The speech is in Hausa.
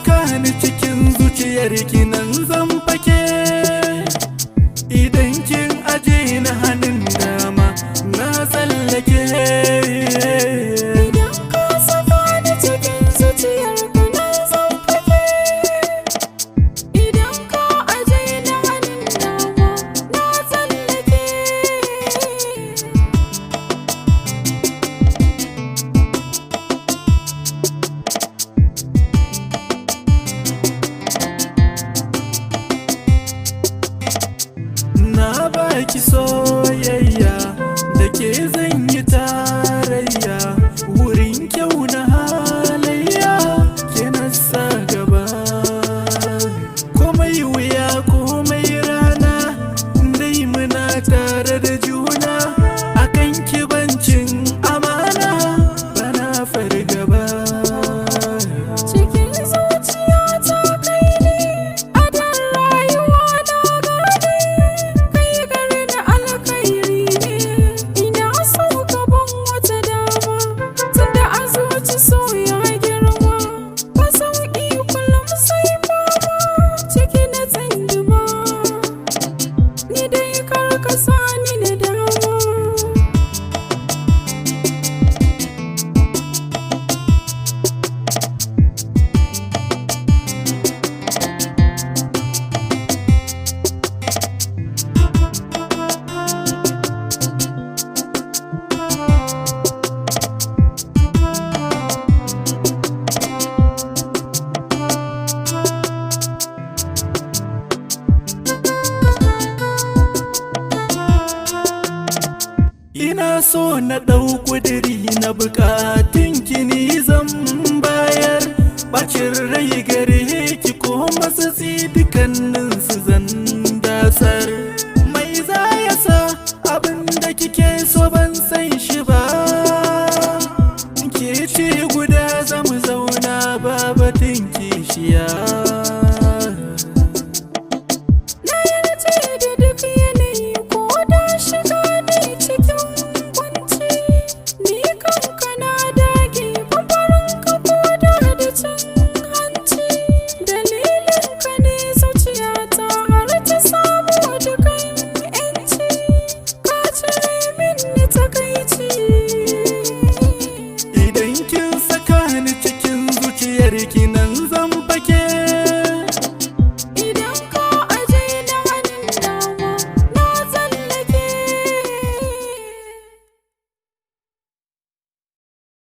saka ni cikin zuciyarki nan zan fake. Idan kin aje ni hannun dama na tsallake. Idan ka saka ni cikin zuciyarka nan zan fake. Idan ka aje ni hannun dama na tsallake. Na baki soyayya da ke zan yi tarayya, wurin kyau na halayya ke na sa gaba. Komai wuya komai rana dai muna tare da juna, akan kibancin amana bana fargaba. Cikin zuciyata kai ne adon rayuwa na gane. Kai gare ni alkhairi ne, ina so ka ban wata dama. Tunda a zuci so ya girma, ba sauƙi kullum sai fama. Ciki na tsinduma, ni dai kar ka sa ni na dama. Ina so na ɗau ƙudiri na bukatun kini zan bayar. Bacin rai gare ki ko matsatsi dukannin su zan dasar. Mai za ya sa abin da kike so ban san shi ba. Ke ce guda zamu zauna ba batun kishiya. Na yarda da duk yanayi ko da shiga ne cikin kunci. Ni kanka na dage bambarin ka ko da cin hanci. Dalilin ka ne zuciyata har ta samu dukan yanci. Ka cire min ni takaici. Idan kin saka ni cikin zuciyarki